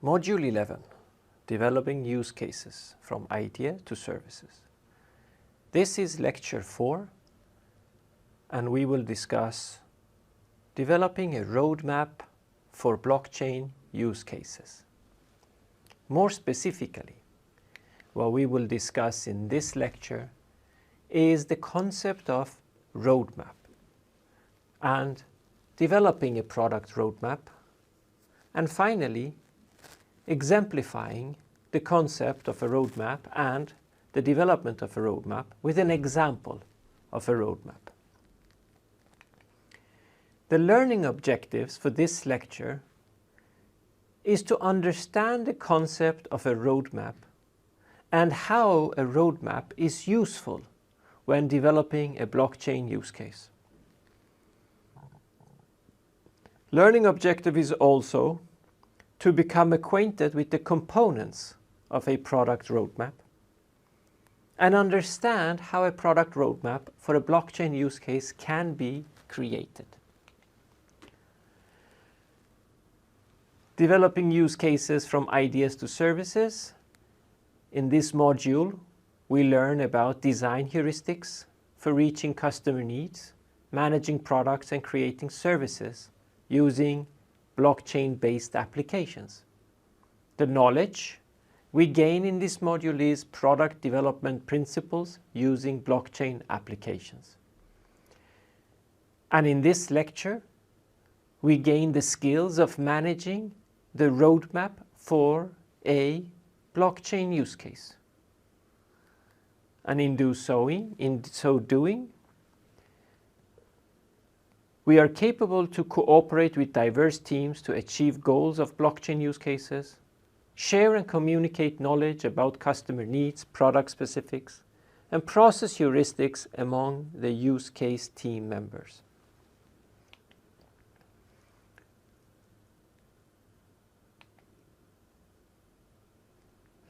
Module 11, Developing Use Cases from Idea to Services. This is Lecture 4, and we will discuss developing a roadmap for blockchain use cases. More specifically, what we will discuss in this lecture is the concept of roadmap and developing a product roadmap, and finally, exemplifying the concept of a roadmap and the development of a roadmap with an example of a roadmap. The learning objectives for this lecture is to understand the concept of a roadmap and how a roadmap is useful when developing a blockchain use case. Learning objective is also to become acquainted with the components of a product roadmap and understand how a product roadmap for a blockchain use case can be created. Developing use cases from ideas to services. In this module, we learn about design heuristics for reaching customer needs, managing products and creating services using blockchain-based applications. The knowledge we gain in this module is product development principles using blockchain applications. And in this lecture, we gain the skills of managing the roadmap for a blockchain use case. And in so doing, we are capable to cooperate with diverse teams to achieve goals of blockchain use cases, share and communicate knowledge about customer needs, product specifics, and process heuristics among the use case team members.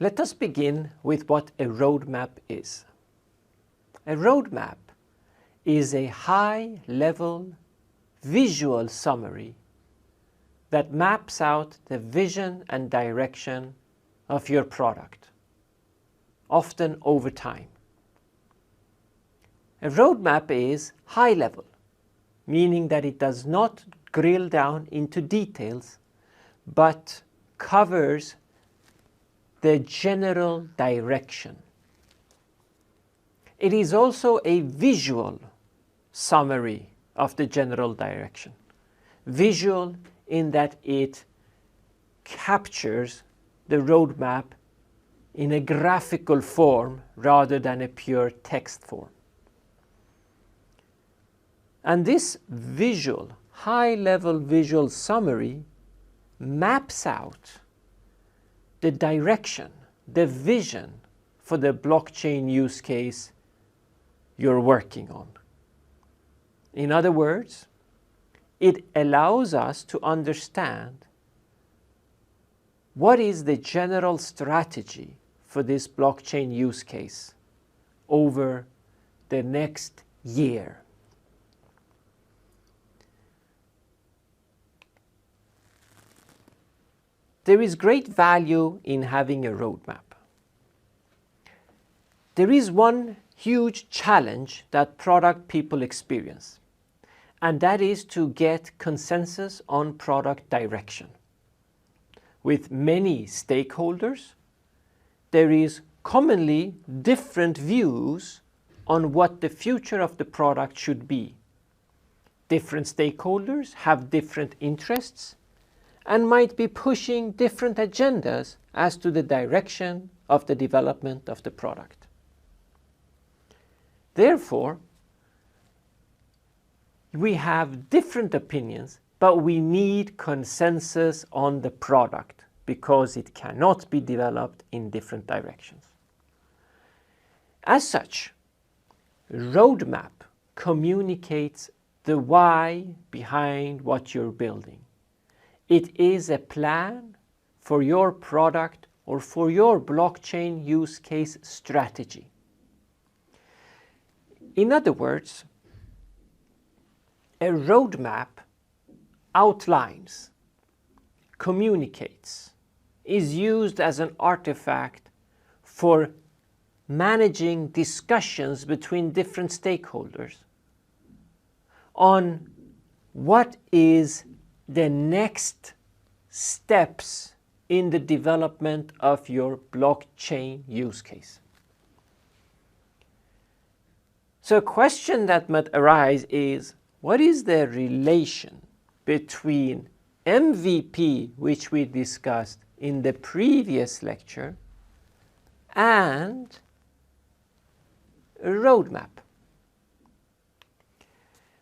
Let us begin with what a roadmap is. A roadmap is a high-level visual summary that maps out the vision and direction of your product, often over time. A roadmap is high-level, meaning that it does not drill down into details, but covers the general direction. It is also a visual summary of the general direction. Visual in that it captures the roadmap in a graphical form rather than a pure text form. And this visual, high-level visual summary maps out the direction, the vision for the blockchain use case you're working on. In other words, it allows us to understand what is the general strategy for this blockchain use case over the next year. There is great value in having a roadmap. There is one huge challenge that product people experience, and that is to get consensus on product direction. With many stakeholders, there is commonly different views on what the future of the product should be. Different stakeholders have different interests and might be pushing different agendas as to the direction of the development of the product. Therefore, we have different opinions, but we need consensus on the product because it cannot be developed in different directions. As such, roadmap communicates the why behind what you're building. It is a plan for your product or for your blockchain use case strategy. In other words, a roadmap outlines, communicates, is used as an artifact for managing discussions between different stakeholders on what is the next steps in the development of your blockchain use case. So a question that might arise is, what is the relation between MVP, which we discussed in the previous lecture, and a roadmap?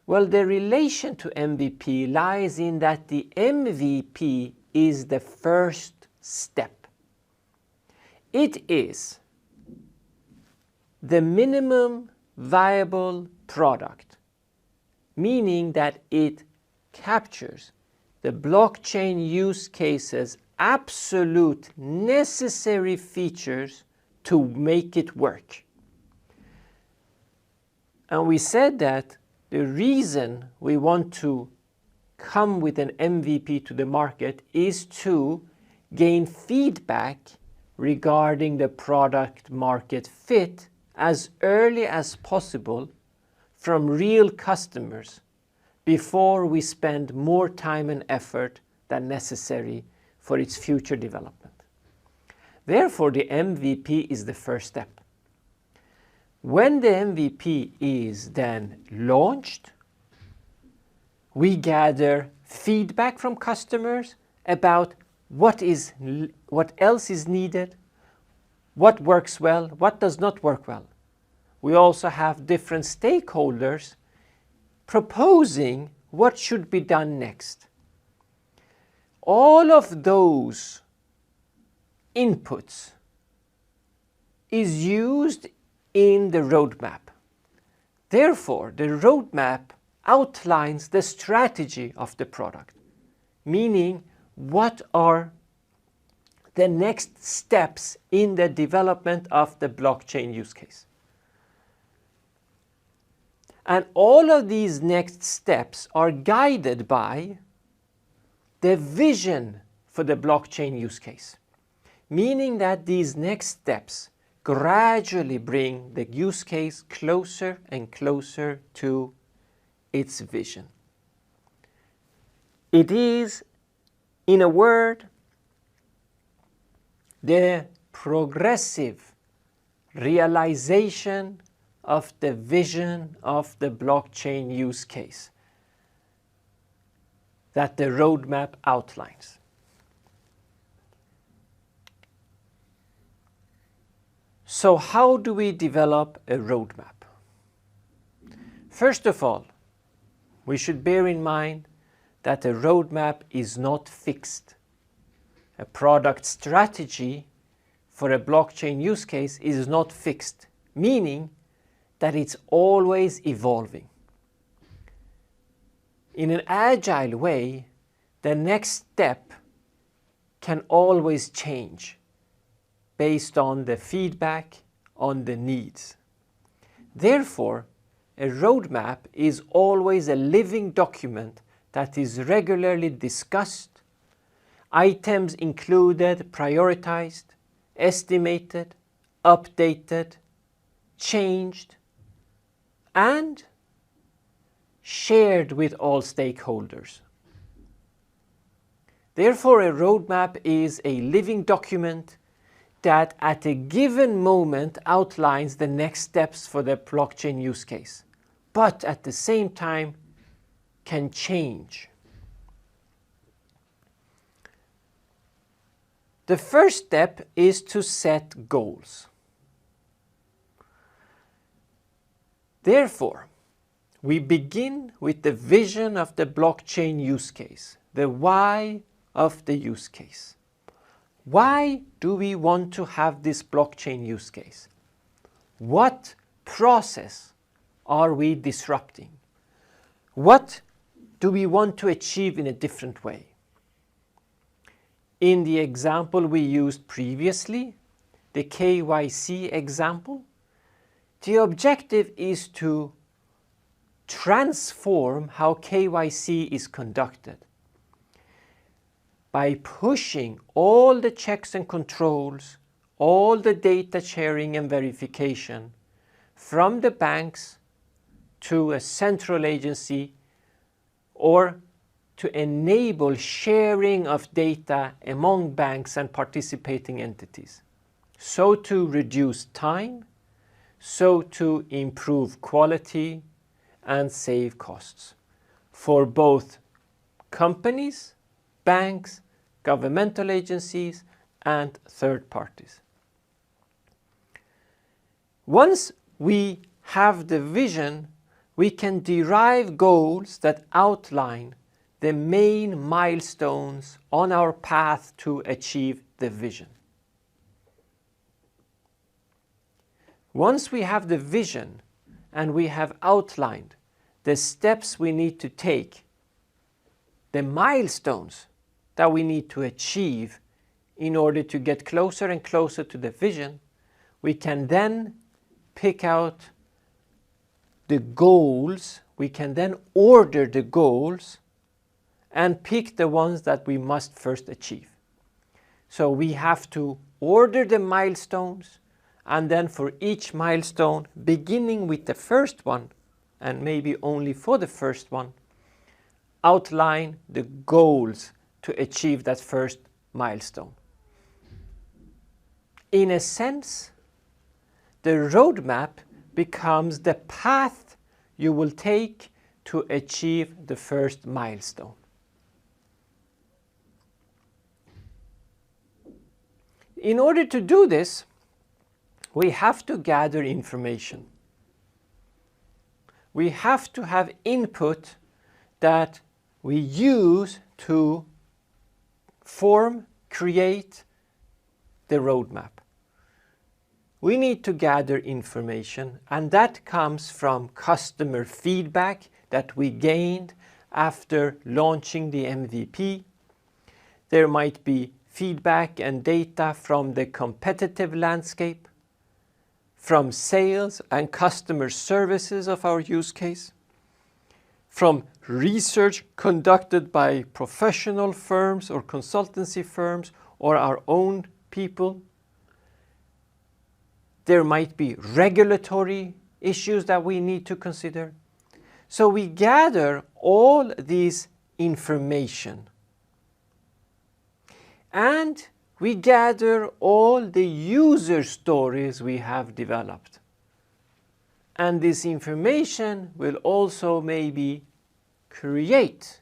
Well, the relation to MVP lies in that the MVP is the first step. It is the minimum viable product, meaning that it captures the blockchain use case's absolute necessary features to make it work. And we said that the reason we want to come with an MVP to the market is to gain feedback regarding the product market fit as early as possible from real customers before we spend more time and effort than necessary for its future development. Therefore, the MVP is the first step. When the MVP is then launched, we gather feedback from customers about what else is needed, what works well, what does not work well. We also have different stakeholders proposing what should be done next. All of those inputs is used in the roadmap. Therefore, the roadmap outlines the strategy of the product, meaning what are the next steps in the development of the blockchain use case. And all of these next steps are guided by the vision for the blockchain use case, meaning that these next steps gradually bring the use case closer and closer to its vision. It is, in a word, the progressive realization of the vision of the blockchain use case that the roadmap outlines. So how do we develop a roadmap? First of all, we should bear in mind that a roadmap is not fixed. A product strategy for a blockchain use case is not fixed, meaning that it's always evolving. In an agile way, the next step can always change based on the feedback, on the needs. Therefore, a roadmap is always a living document that is regularly discussed, items included, prioritized, estimated, updated, changed, and shared with all stakeholders. Therefore, a roadmap is a living document that at a given moment outlines the next steps for the blockchain use case, but at the same time can change. The first step is to set goals. Therefore, we begin with the vision of the blockchain use case, the why of the use case. Why do we want to have this blockchain use case? What process are we disrupting? What do we want to achieve in a different way? In the example we used previously, the KYC example, the objective is to transform how KYC is conducted. by pushing all the checks and controls, all the data sharing and verification from the banks to a central agency, or to enable sharing of data among banks and participating entities, so to reduce time, so to improve quality and save costs for both companies, banks, governmental agencies, and third parties. Once we have the vision, we can derive goals that outline the main milestones on our path to achieve the vision. Once we have the vision and we have outlined the steps we need to take, the milestones that we need to achieve in order to get closer and closer to the vision, we can then pick out the goals, we can then order the goals and pick the ones that we must first achieve. So we have to order the milestones, and then for each milestone, beginning with the first one, and maybe only for the first one, outline the goals to achieve that first milestone. In a sense, the roadmap becomes the path you will take to achieve the first milestone. In order to do this, we have to gather information. We have to have input that we use to form, create the roadmap. We need to gather information, and that comes from customer feedback that we gained after launching the MVP. There might be feedback and data from the competitive landscape, from sales and customer services of our use case, from research conducted by professional firms or consultancy firms or our own people. There might be regulatory issues that we need to consider. So we gather all this information, and we gather all the user stories we have developed. And this information will also maybe create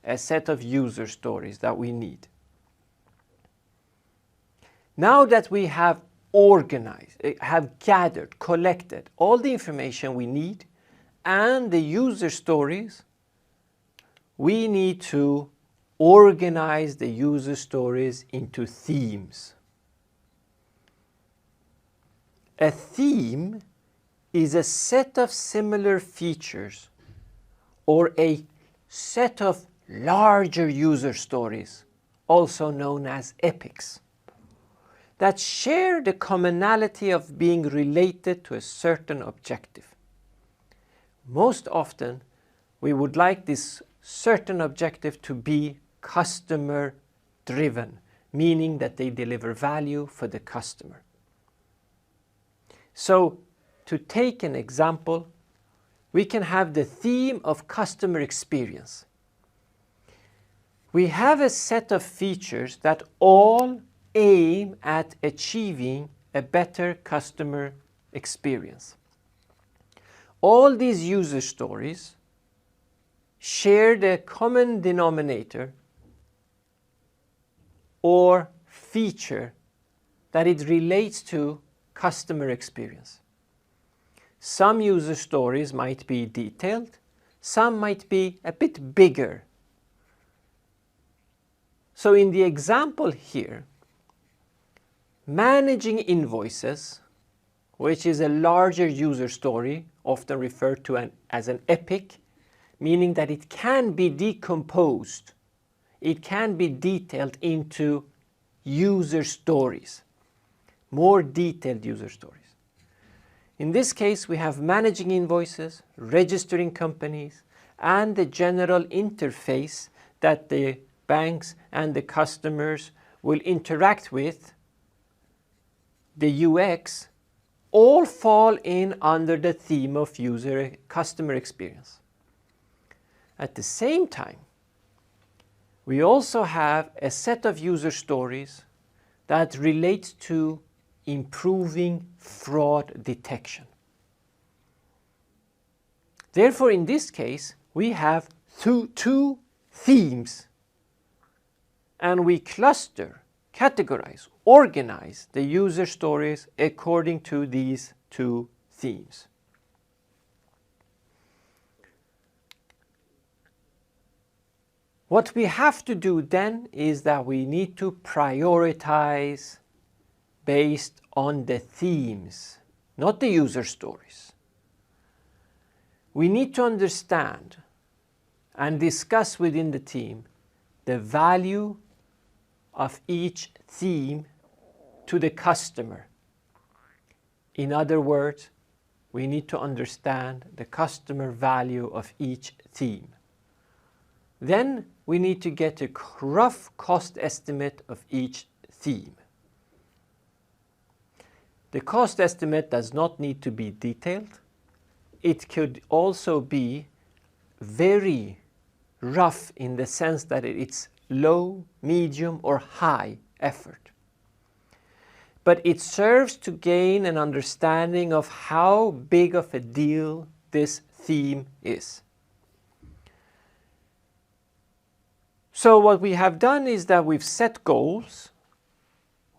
a set of user stories that we need. Now that we have organized, have gathered, collected all the information we need and the user stories, we need to organize the user stories into themes. A theme is a set of similar features or a set of larger user stories, also known as epics, that share the commonality of being related to a certain objective. Most often, we would like this certain objective to be customer-driven, meaning that they deliver value for the customer. So, to take an example, we can have the theme of customer experience. We have a set of features that all aim at achieving a better customer experience. All these user stories share the common denominator or feature that it relates to customer experience. Some user stories might be detailed, some might be a bit bigger. So in the example here, managing invoices, which is a larger user story, often referred to as an epic, meaning that it can be decomposed, it can be detailed into user stories, more detailed user stories. In this case, we have managing invoices, registering companies, and the general interface that the banks and the customers will interact with, the UX, all fall in under the theme of customer experience. At the same time, we also have a set of user stories that relates to improving fraud detection. Therefore, in this case, we have two themes, and we cluster, categorize, organize the user stories according to these two themes. What we have to do then is that we need to prioritize based on the themes, not the user stories. We need to understand and discuss within the team the value of each theme to the customer. In other words, we need to understand the customer value of each theme. Then we need to get a rough cost estimate of each theme. The cost estimate does not need to be detailed. It could also be very rough in the sense that it's low, medium, or high effort. But it serves to gain an understanding of how big of a deal this theme is. So what we have done is that we've set goals.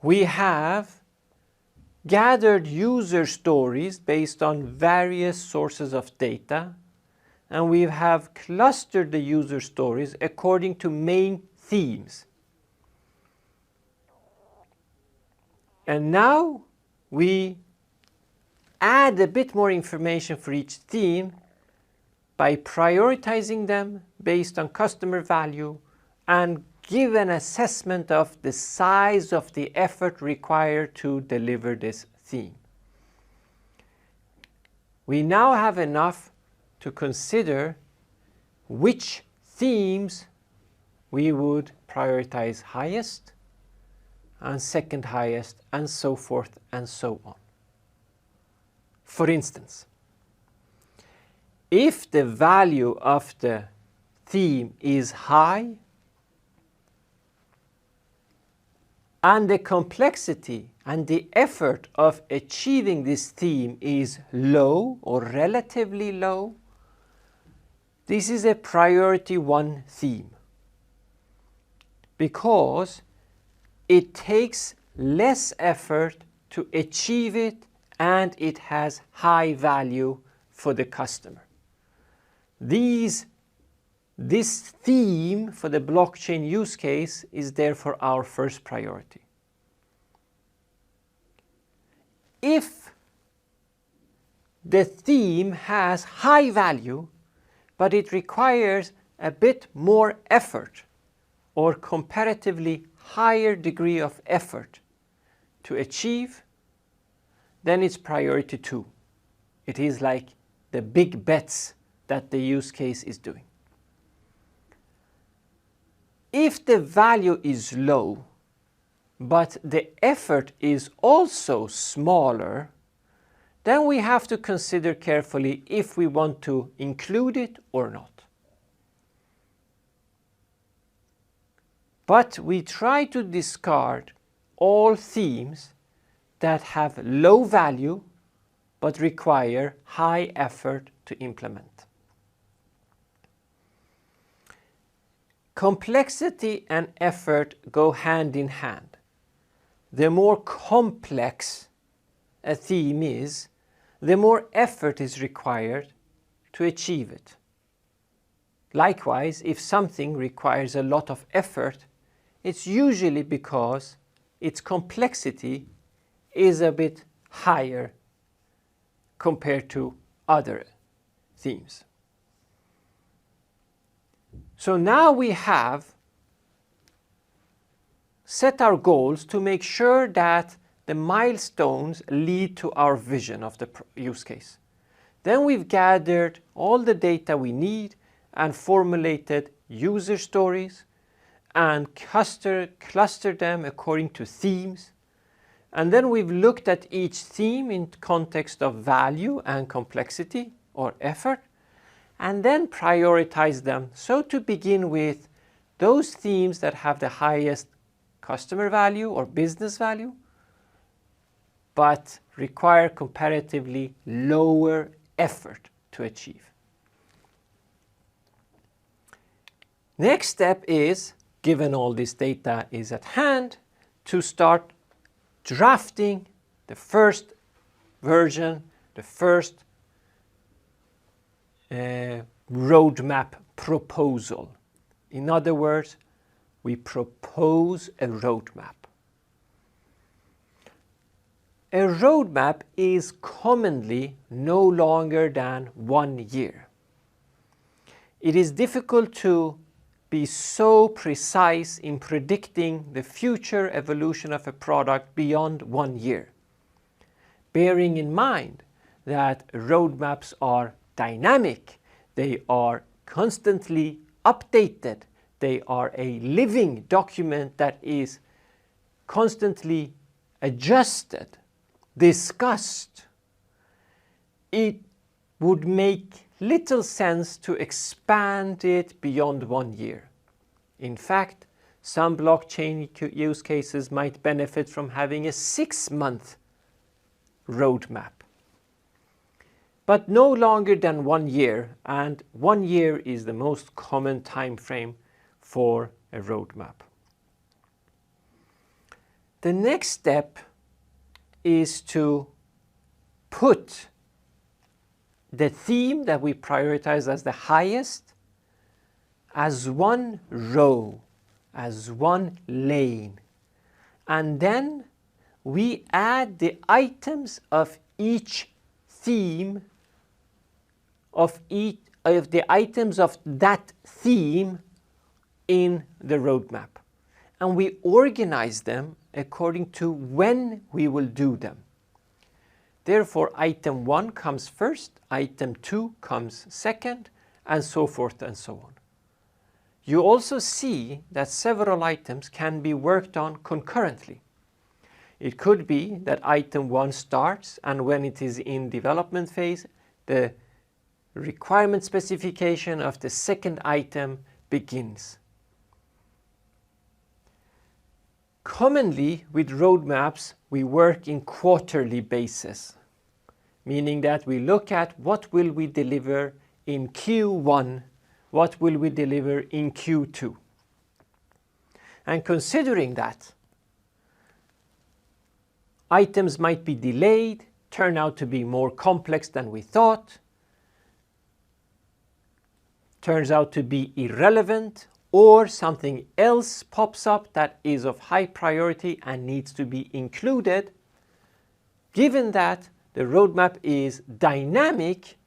We have gathered user stories based on various sources of data, and we have clustered the user stories according to main themes. And now we add a bit more information for each theme by prioritizing them based on customer value and give an assessment of the size of the effort required to deliver this theme. We now have enough to consider which themes we would prioritize highest and second highest, and so forth and so on. For instance, if the value of the theme is high and the complexity and the effort of achieving this theme is low or relatively low, this is a priority 1 theme, because it takes less effort to achieve it and it has high value for the customer. This theme for the blockchain use case is therefore our first priority. If the theme has high value, but it requires a bit more effort or comparatively higher degree of effort to achieve, then it's priority 2. It is like the big bets that the use case is doing. If the value is low, but the effort is also smaller, then we have to consider carefully if we want to include it or not. But we try to discard all themes that have low value but require high effort to implement. Complexity and effort go hand in hand. The more complex a theme is, the more effort is required to achieve it. Likewise, if something requires a lot of effort, it's usually because its complexity is a bit higher compared to other themes. So now we have set our goals to make sure that the milestones lead to our vision of the use case. Then we've gathered all the data we need and formulated user stories, and cluster them according to themes. And then we've looked at each theme in context of value and complexity or effort, and then prioritize them. So to begin with, those themes that have the highest customer value or business value, but require comparatively lower effort to achieve. Next step is, given all this data is at hand, to start drafting the first version, the first roadmap proposal. In other words, we propose a roadmap. A roadmap is commonly no longer than 1 year. It is difficult to be so precise in predicting the future evolution of a product beyond 1 year, bearing in mind that roadmaps are dynamic, they are constantly updated, they are a living document that is constantly adjusted, discussed. It would make little sense to expand it beyond 1 year. In fact, some blockchain use cases might benefit from having a 6-month roadmap, but no longer than 1 year, and 1 year is the most common time frame for a roadmap. The next step is to put the theme that we prioritize as the highest as one row, as one lane, and then we add the items of each theme, of the items of that theme in the roadmap, and we organize them according to when we will do them. Therefore, item 1 comes first, item 2 comes second, and so forth and so on. You also see that several items can be worked on concurrently. It could be that item 1 starts, and when it is in development phase, the requirement specification of the second item begins. Commonly, with roadmaps, we work in quarterly basis, meaning that we look at what will we deliver in Q1, what will we deliver in Q2. And considering that items might be delayed, turn out to be more complex than we thought, turns out to be irrelevant, or something else pops up that is of high priority and needs to be included. Given that the roadmap is dynamic,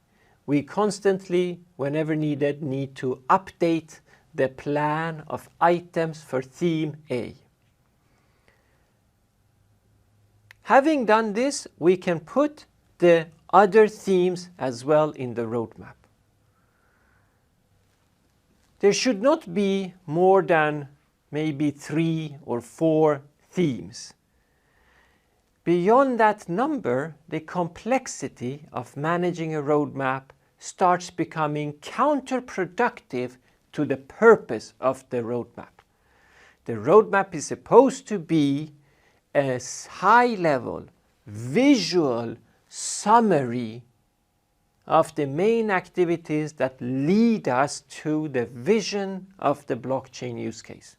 we constantly, whenever needed, need to update the plan of items for theme A. Having done this, we can put the other themes as well in the roadmap. There should not be more than maybe 3 or 4 themes. Beyond that number, the complexity of managing a roadmap starts becoming counterproductive to the purpose of the roadmap. The roadmap is supposed to be a high-level, visual summary of the main activities that lead us to the vision of the blockchain use case.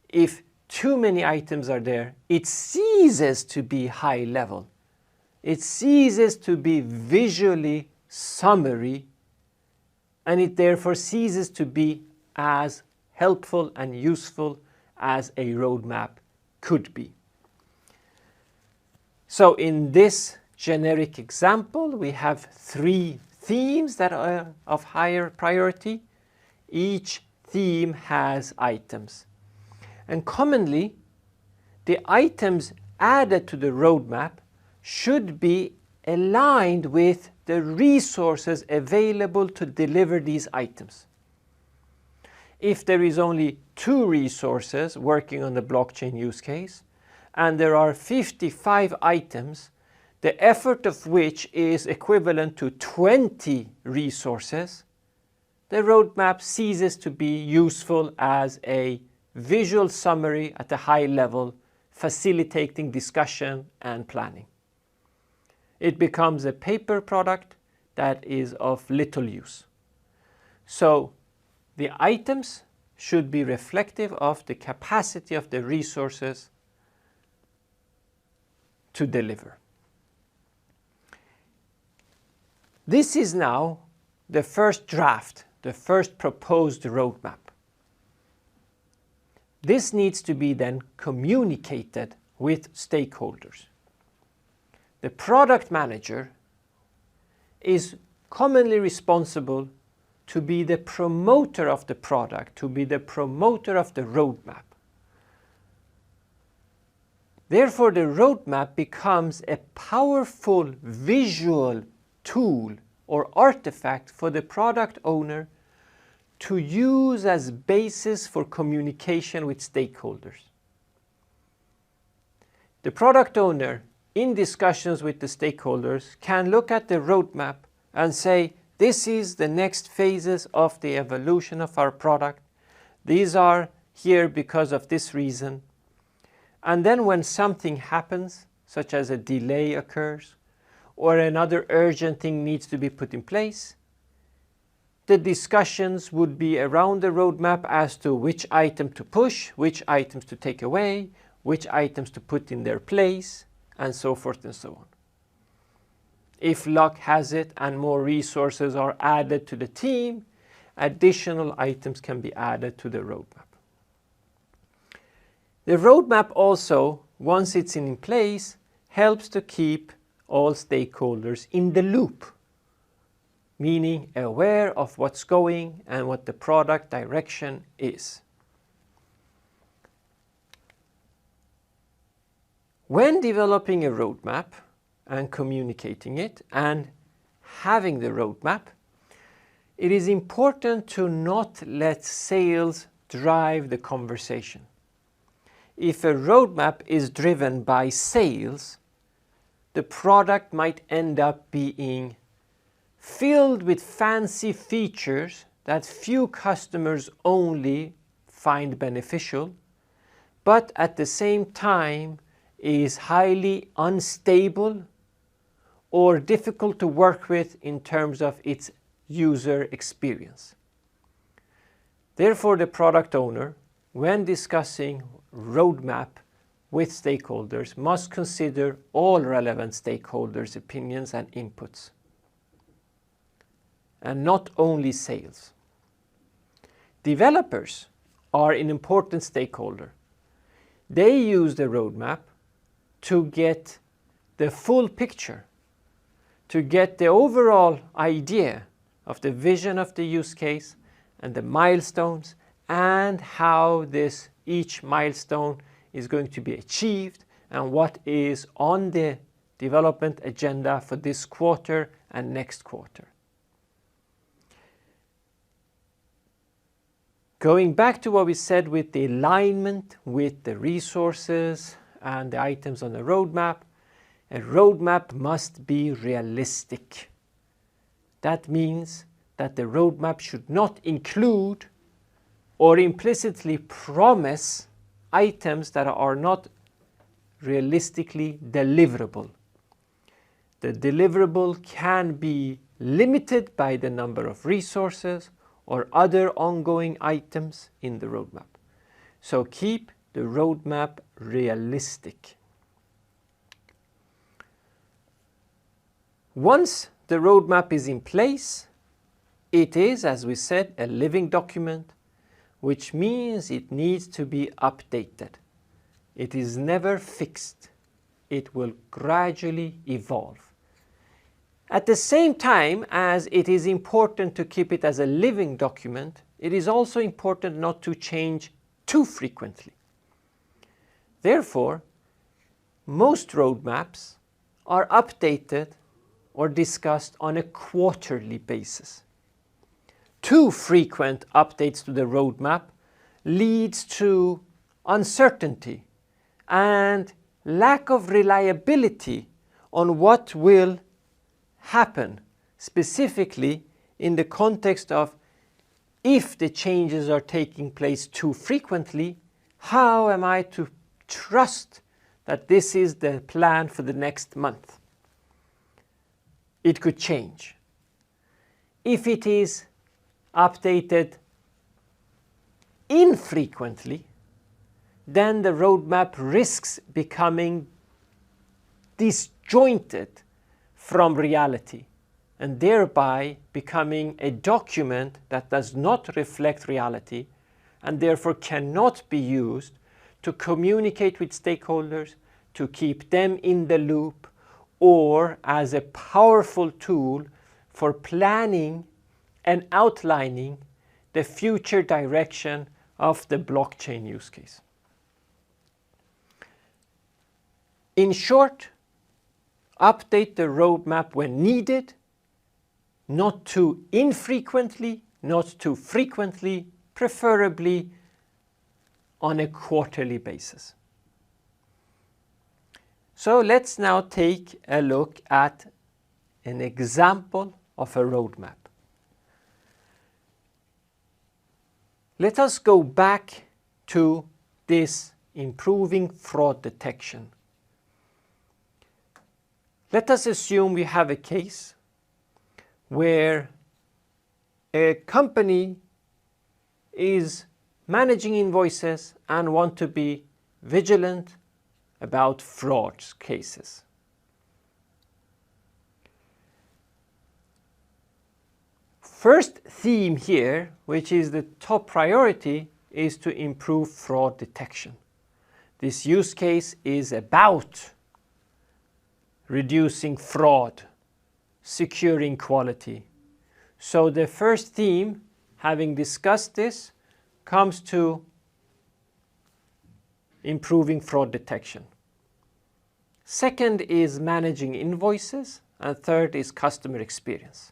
If too many items are there, it ceases to be high level. It ceases to be visually summary, and it therefore ceases to be as helpful and useful as a roadmap could be. So in this generic example, we have 3 themes that are of higher priority. Each theme has items. And commonly, the items added to the roadmap should be aligned with the resources available to deliver these items. if there is only 2 resources working on the blockchain use case, and there are 55 items, the effort of which is equivalent to 20 resources, the roadmap ceases to be useful as a visual summary at a high level, facilitating discussion and planning. It becomes a paper product that is of little use. So the items should be reflective of the capacity of the resources to deliver. This is now the first draft, the first proposed roadmap. This needs to be then communicated with stakeholders. The product manager is commonly responsible to be the promoter of the product, to be the promoter of the roadmap. Therefore, the roadmap becomes a powerful visual tool or artifact for the product owner to use as basis for communication with stakeholders. The product owner, in discussions with the stakeholders, can look at the roadmap and say, this is the next phases of the evolution of our product. These are here because of this reason. And then when something happens, such as a delay occurs, or another urgent thing needs to be put in place, the discussions would be around the roadmap as to which item to push, which items to take away, which items to put in their place, and so forth and so on. If luck has it and more resources are added to the team, additional items can be added to the roadmap. The roadmap also, once it's in place, helps to keep all stakeholders in the loop, meaning aware of what's going and what the product direction is. When developing a roadmap and communicating it and having the roadmap, it is important to not let sales drive the conversation. If a roadmap is driven by sales, the product might end up being filled with fancy features that few customers only find beneficial, but at the same time is highly unstable or difficult to work with in terms of its user experience. Therefore, the product owner, when discussing roadmap with stakeholders, must consider all relevant stakeholders' opinions and inputs, and not only sales. Developers are an important stakeholder. They use the roadmap to get the full picture, to get the overall idea of the vision of the use case and the milestones and how each milestone is going to be achieved and what is on the development agenda for this quarter and next quarter. Going back to what we said with the alignment with the resources and the items on the roadmap, a roadmap must be realistic. That means that the roadmap should not include or implicitly promise items that are not realistically deliverable. The deliverable can be limited by the number of resources or other ongoing items in the roadmap. So keep the roadmap realistic. Once the roadmap is in place, it is, as we said, a living document, which means it needs to be updated. It is never fixed. It will gradually evolve. At the same time as it is important to keep it as a living document, it is also important not to change too frequently. Therefore, most roadmaps are updated or discussed on a quarterly basis. too frequent updates to the roadmap leads to uncertainty and lack of reliability on what will happen, specifically in the context of if the changes are taking place too frequently, how am I to trust that this is the plan for the next month? It could change. If it is updated infrequently, then the roadmap risks becoming disjointed from reality and thereby becoming a document that does not reflect reality and therefore cannot be used to communicate with stakeholders, to keep them in the loop, or as a powerful tool for planning and outlining the future direction of the blockchain use case. In short, update the roadmap when needed, not too infrequently, not too frequently, preferably on a quarterly basis. So let's now take a look at an example of a roadmap. Let us go back to this improving fraud detection. Let us assume we have a case where a company is managing invoices and want to be vigilant about fraud cases. First theme here, which is the top priority, is to improve fraud detection. This use case is about reducing fraud, securing quality. So the first theme, having discussed this, comes to improving fraud detection. Second is managing invoices, and third is customer experience.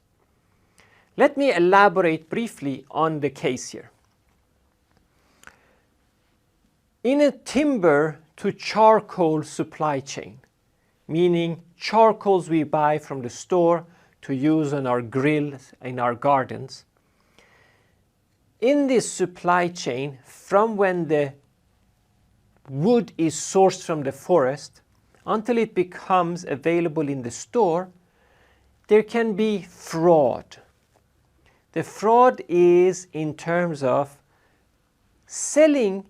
Let me elaborate briefly on the case here. In a timber to charcoal supply chain, meaning charcoals we buy from the store to use on our grills in our gardens, in this supply chain, from when the wood is sourced from the forest until it becomes available in the store, there can be fraud. The fraud is in terms of selling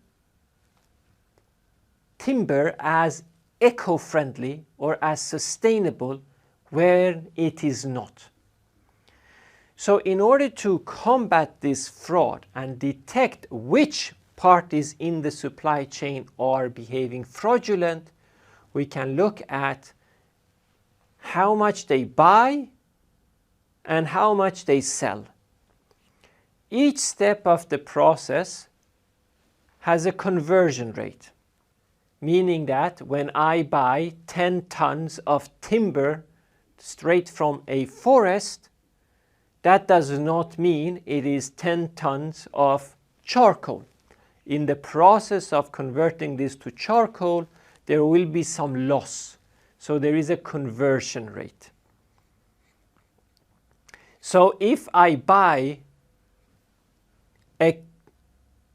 timber as eco-friendly or as sustainable where it is not. So in order to combat this fraud and detect which parties in the supply chain are behaving fraudulent, we can look at how much they buy and how much they sell. Each step of the process has a conversion rate, meaning that when I buy 10 tons of timber straight from a forest, that does not mean it is 10 tons of charcoal. In the process of converting this to charcoal, there will be some loss. So there is a conversion rate. So if I buy a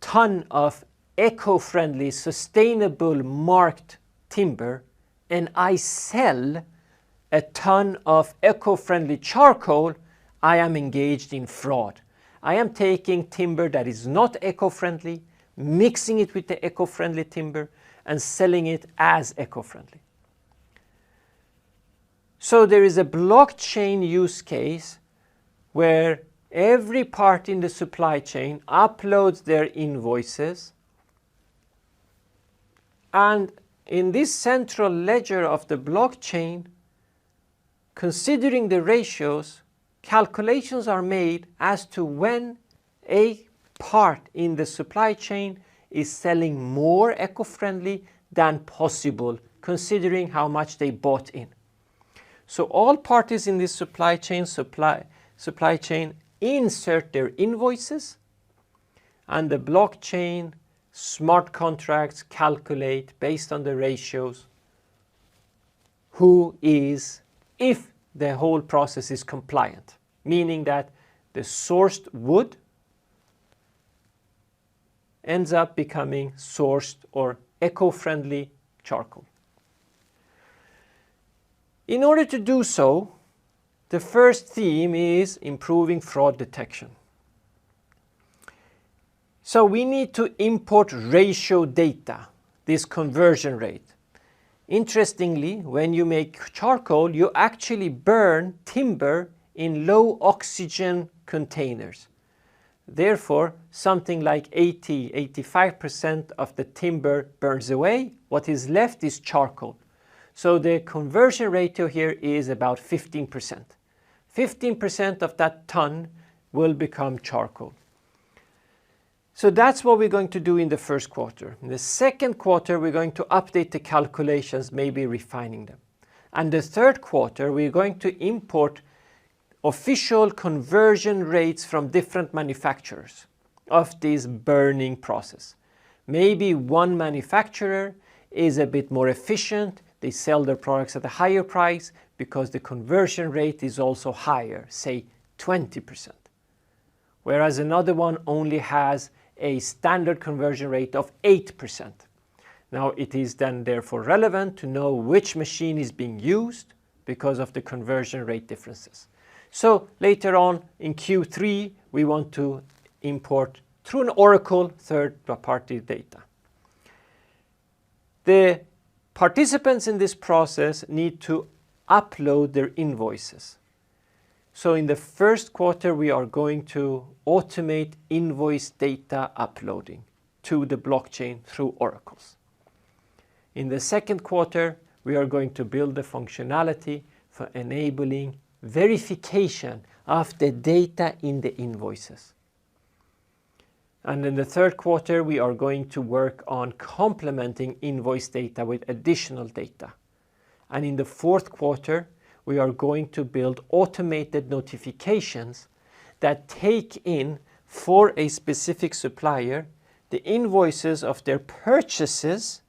ton of eco-friendly, sustainable marked timber and I sell a ton of eco-friendly charcoal, I am engaged in fraud. I am taking timber that is not eco-friendly, mixing it with the eco-friendly timber and selling it as eco-friendly. So there is a blockchain use case where every part in the supply chain uploads their invoices, and in this central ledger of the blockchain, considering the ratios, calculations are made as to when a part in the supply chain is selling more eco-friendly than possible, considering how much they bought in. So all parties in this supply chain insert their invoices, and the blockchain smart contracts calculate based on the ratios who is, if the whole process is compliant, meaning that the sourced wood ends up becoming sourced or eco-friendly charcoal. In order to do so, the first theme is improving fraud detection. So we need to import ratio data, this conversion rate. Interestingly, when you make charcoal, you actually burn timber in low oxygen containers. Therefore, something like 80–85% of the timber burns away. What is left is charcoal. So the conversion ratio here is about 15%. 15% of that ton will become charcoal. So that's what we're going to do in the first quarter. In the second quarter, we're going to update the calculations, maybe refining them. And the third quarter, we're going to import official conversion rates from different manufacturers of this burning process. Maybe one manufacturer is a bit more efficient. They sell their products at a higher price because the conversion rate is also higher, say 20%. Whereas another one only has a standard conversion rate of 8%. Now it is then therefore relevant to know which machine is being used because of the conversion rate differences. So later on in Q3 we want to import through an Oracle third-party data. The participants in this process need to upload their invoices. So in the first quarter, we are going to automate invoice data uploading to the blockchain through oracles. In the second quarter, we are going to build the functionality for enabling verification of the data in the invoices. And in the third quarter, we are going to work on complementing invoice data with additional data. And in the fourth quarter, we are going to build automated notifications that take in for a specific supplier the invoices of their purchases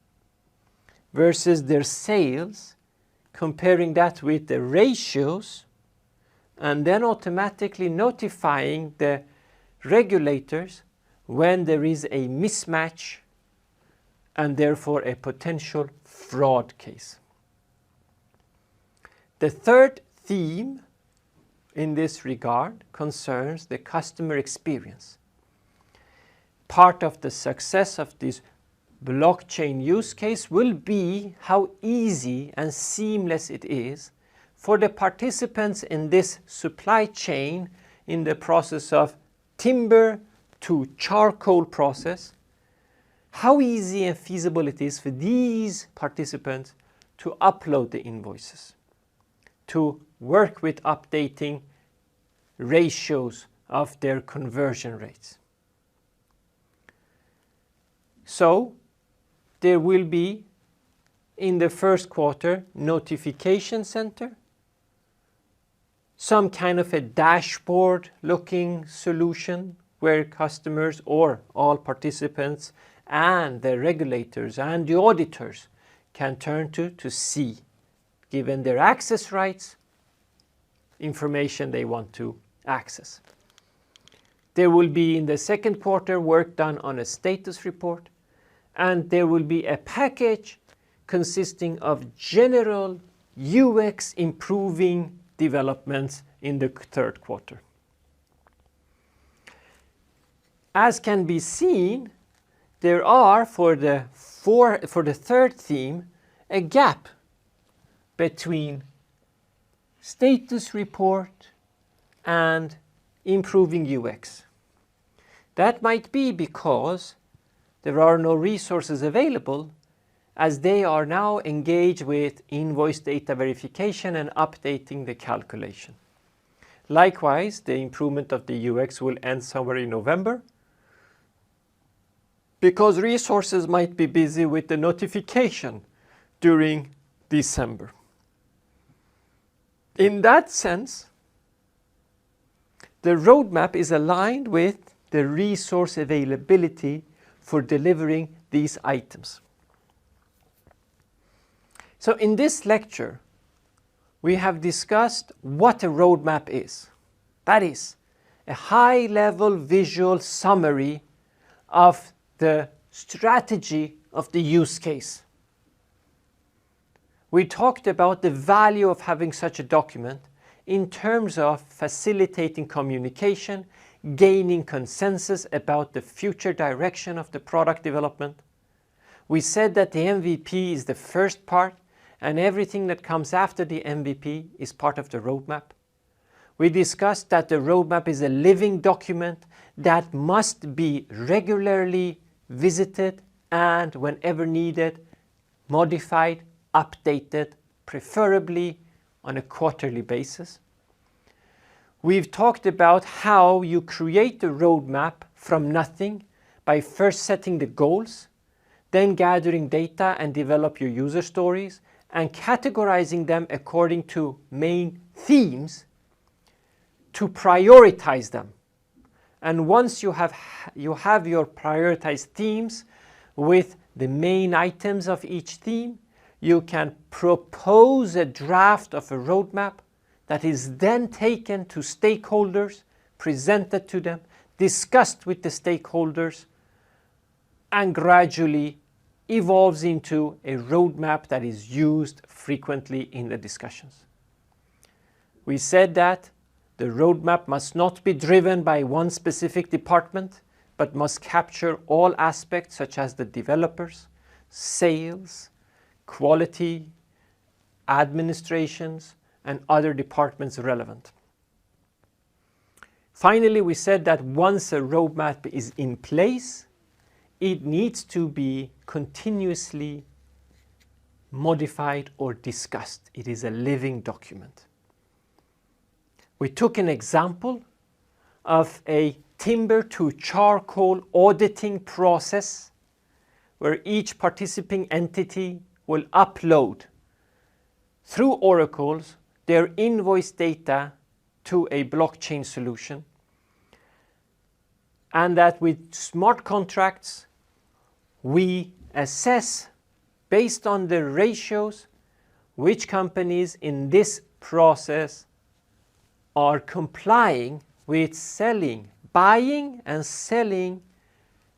versus their sales, comparing that with the ratios, and then automatically notifying the regulators when there is a mismatch and therefore a potential fraud case. The third theme in this regard concerns the customer experience. Part of the success of this blockchain use case will be how easy and seamless it is for the participants in this supply chain in the process of timber to charcoal process, how easy and feasible it is for these participants to upload the invoices, to work with updating ratios of their conversion rates. So there will be in the first quarter notification center, some kind of a dashboard looking solution where customers or all participants and the regulators and the auditors can turn to see, given their access rights, information they want to access. There will be in the second quarter work done on a status report, and there will be a package consisting of general UX improving developments in the third quarter. As can be seen, there are for the third theme a gap between status report and improving UX. That might be because there are no resources available, as they are now engaged with invoice data verification and updating the calculation. Likewise, the improvement of the UX will end somewhere in November, because resources might be busy with the notification during December. In that sense, The roadmap is aligned with the resource availability for delivering these items. So in this lecture, we have discussed what a roadmap is. That is a high-level visual summary of the strategy of the use case. We talked about the value of having such a document in terms of facilitating communication, gaining consensus about the future direction of the product development. We said that the MVP is the first part, and everything that comes after the MVP is part of the roadmap. We discussed that the roadmap is a living document that must be regularly visited and, whenever needed, modified, updated, preferably on a quarterly basis. We've talked about how you create a roadmap from nothing by first setting the goals, then gathering data and develop your user stories, and categorizing them according to main themes to prioritize them. And once you have your prioritized themes with the main items of each theme, you can propose a draft of a roadmap that is then taken to stakeholders, presented to them, discussed with the stakeholders, and gradually evolves into a roadmap that is used frequently in the discussions. We said that the roadmap must not be driven by one specific department, but must capture all aspects such as the developers, sales, quality, administrations, and other departments relevant. Finally, we said that once a roadmap is in place, it needs to be continuously modified or discussed. It is a living document. We took an example of a timber to charcoal auditing process where each participating entity will upload through oracles their invoice data to a blockchain solution, and that with smart contracts we assess based on the ratios which companies in this process are complying with buying and selling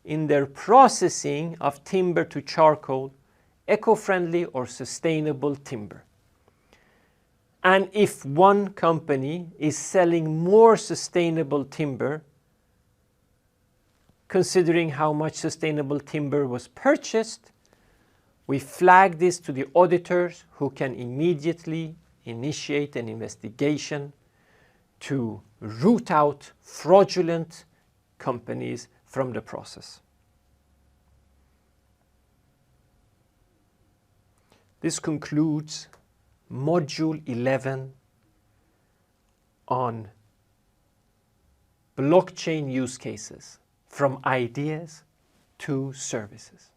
in their processing of timber to charcoal, eco-friendly or sustainable timber. And if one company is selling more sustainable timber, considering how much sustainable timber was purchased, we flag this to the auditors, who can immediately initiate an investigation to root out fraudulent companies from the process. This concludes Module 11 on blockchain use cases, from ideas to services.